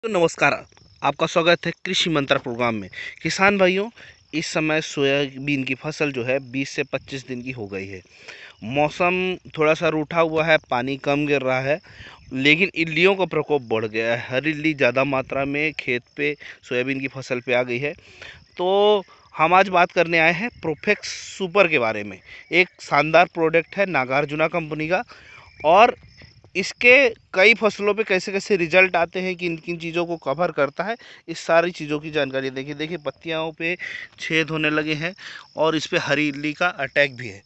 तो नमस्कार। आपका स्वागत है कृषि मंत्र प्रोग्राम में। किसान भाइयों, इस समय सोयाबीन की फसल जो है 20 से 25 दिन की हो गई है। मौसम थोड़ा सा रूठा हुआ है, पानी कम गिर रहा है, लेकिन इल्लियों का प्रकोप बढ़ गया है। हर इल्ली ज़्यादा मात्रा में खेत पे सोयाबीन की फसल पे आ गई है। तो हम आज बात करने आए हैं प्रोफेक्स सुपर के बारे में। एक शानदार प्रोडक्ट है नागार्जुना कंपनी का, और इसके कई फसलों पे कैसे कैसे रिजल्ट आते हैं, किन किन चीज़ों को कवर करता है, इस सारी चीज़ों की जानकारी देखिए। देखिए पत्तियों पे छेद होने लगे हैं और इस पे हरी इल्ली का अटैक भी है।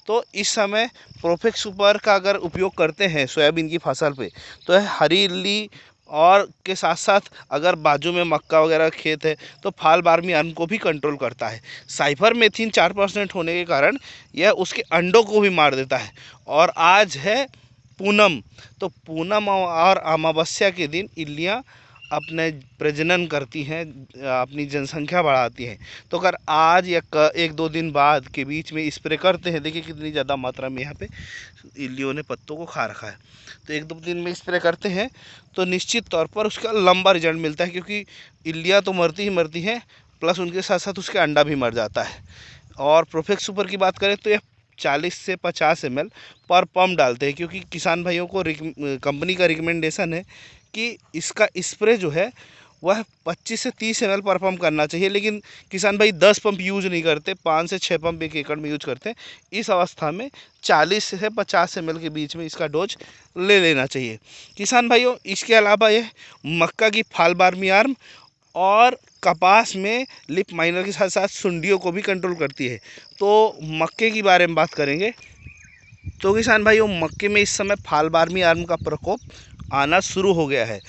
तो इस समय प्रोफेक्स सुपर का अगर उपयोग करते हैं सोयाबीन की फसल पे, तो है हरी इल्ली, और के साथ साथ अगर बाजू में मक्का वगैरह खेत है तो फाल बारमी आर्म को भी कंट्रोल करता है। साइफरमेथ्रिन 4% होने के कारण यह उसके अंडों को भी मार देता है। और आज है पूनम, तो पूनम और अमावस्या के दिन इल्लियाँ अपने प्रजनन करती हैं, अपनी जनसंख्या बढ़ाती हैं। तो अगर आज या एक दो दिन बाद के बीच में स्प्रे करते हैं, देखिए कितनी ज़्यादा मात्रा में यहाँ पे इल्लियों ने पत्तों को खा रखा है। तो एक दो दिन में स्प्रे करते हैं तो निश्चित तौर पर उसका लंबा रिजल्ट मिलता है, क्योंकि इल्लियाँ तो मरती ही मरती हैं, प्लस उनके साथ साथ उसके अंडा भी मर जाता है। और प्रोफेक्स सुपर की बात करें तो यह 40 से 50 ml पर पंप डालते हैं, क्योंकि किसान भाइयों को कंपनी का रिकमेंडेशन है कि इसका स्प्रे जो है वह 25 से 30 ml पर पंप करना चाहिए। लेकिन किसान भाई 10 पंप यूज नहीं करते, 5 से 6 पंप एक एकड़ में यूज करते हैं। इस अवस्था में 40 से 50 ml के बीच में इसका डोज ले लेना चाहिए किसान भाइयों। इसके अलावा यह मक्का की फाल बारमी आर्म और कपास में लिप माइनर के साथ साथ सुंडियों को भी कंट्रोल करती है। तो मक्के की बारे में बात करेंगे तो किसान भाइयों, मक्के में इस समय फाल बारमी आर्म का प्रकोप आना शुरू हो गया है।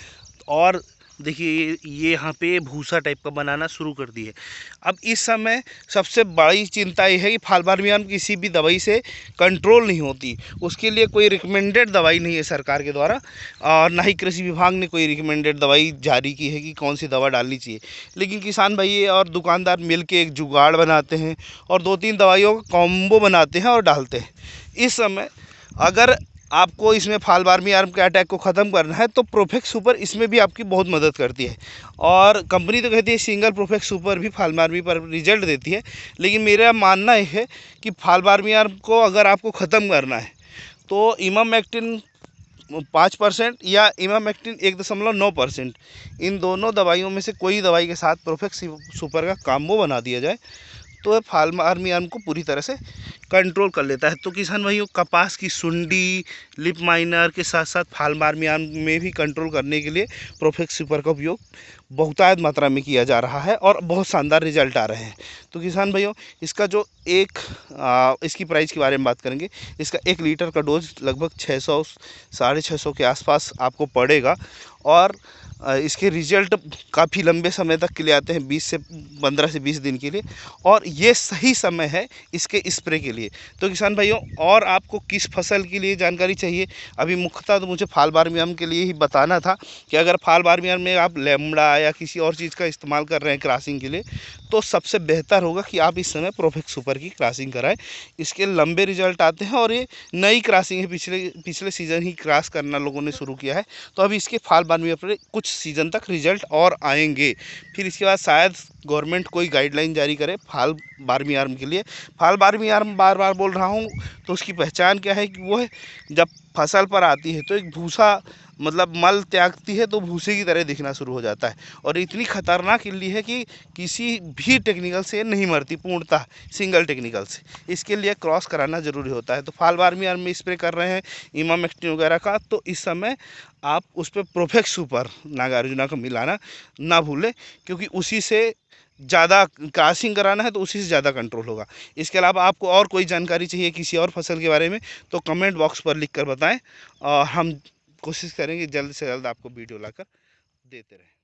और देखिए ये यहाँ पे भूसा टाइप का बनाना शुरू कर दी है। अब इस समय सबसे बड़ी चिंता ये है कि फाल बारमी आर्म किसी भी दवाई से कंट्रोल नहीं होती। उसके लिए कोई रिकमेंडेड दवाई नहीं है सरकार के द्वारा, और ना ही कृषि विभाग ने कोई रिकमेंडेड दवाई जारी की है कि कौन सी दवा डालनी चाहिए। लेकिन किसान भाई और दुकानदार मिल के एक जुगाड़ बनाते हैं और 2-3 दवाइयों का कॉम्बो बनाते हैं और डालते हैं। इस समय अगर आपको इसमें फाल बारमी आर्म के अटैक को ख़त्म करना है तो प्रोफेक्स सुपर इसमें भी आपकी बहुत मदद करती है। और कंपनी तो कहती है सिंगल प्रोफेक्स सुपर भी फाल बारमी पर रिजल्ट देती है, लेकिन मेरा मानना यह है कि फाल बारमी आर्म को अगर आपको ख़त्म करना है तो इमामेक्टिन 5% या इमामेक्टिन 1.9%, इन दोनों दवाइयों में से कोई दवाई के साथ प्रोफेक्स सुपर का काम्बो बना दिया जाए तो फाल आर्मी आर्म को पूरी तरह से कंट्रोल कर लेता है। तो किसान भाइयों, कपास की सुंडी, लिप माइनर के साथ साथ फाल आर्मी आर्म में भी कंट्रोल करने के लिए प्रोफेक्स सुपर का उपयोग बहुतायत मात्रा में किया जा रहा है और बहुत शानदार रिजल्ट आ रहे हैं। तो किसान भाइयों, इसका जो इसकी प्राइस के बारे में बात करेंगे। इसका 1 लीटर का डोज लगभग 600 650 के आसपास आपको पड़ेगा। और इसके रिजल्ट काफ़ी लंबे समय तक के लिए आते हैं, 15 से 20 दिन के लिए, और ये सही समय है इसके स्प्रे के लिए। तो किसान भाइयों, और आपको किस फसल के लिए जानकारी चाहिए? अभी मुख्यतः तो मुझे फाल बारमी आर्म के लिए ही बताना था कि अगर फाल बारमी आर्म में आप लेमड़ा या किसी और चीज़ का इस्तेमाल कर रहे हैं क्रॉसिंग के लिए, तो सबसे बेहतर होगा कि आप इस समय प्रोफेक्स सुपर की क्रॉसिंग कराएं। इसके लंबे रिजल्ट आते हैं और ये नई क्रॉसिंग है, पिछले सीज़न ही क्रॉस करना लोगों ने शुरू किया है। तो अभी इसके फाल बारमी पर कुछ सीज़न तक रिजल्ट और आएंगे। फिर इसके बाद शायद गवर्नमेंट कोई गाइडलाइन जारी करे फाल बारमी आर्म के लिए। फाल बारमी आर्म बार बार बोल रहा हूँ, तो उसकी पहचान क्या है कि वो है जब फसल पर आती है तो एक भूसा, मतलब मल त्यागती है तो भूसे की तरह दिखना शुरू हो जाता है। और इतनी खतरनाक इल्ली है कि किसी भी टेक्निकल से नहीं मरती, पूर्णतः सिंगल टेक्निकल से। इसके लिए क्रॉस कराना ज़रूरी होता है। तो फाल बारमी आर्म में स्प्रे कर रहे हैं इमामेक्टिन वगैरह का, तो इस समय आप उस पर प्रोफेक्स सुपर नागार्जुना का मिलाना ना भूलें, क्योंकि उसी से ज़्यादा क्रॉसिंग कराना है तो उसी से ज़्यादा कंट्रोल होगा। इसके अलावा आपको और कोई जानकारी चाहिए किसी और फसल के बारे में तो कमेंट बॉक्स पर लिख कर बताएं, और हम कोशिश करेंगे जल्द से जल्द आपको वीडियो लाकर देते रहें।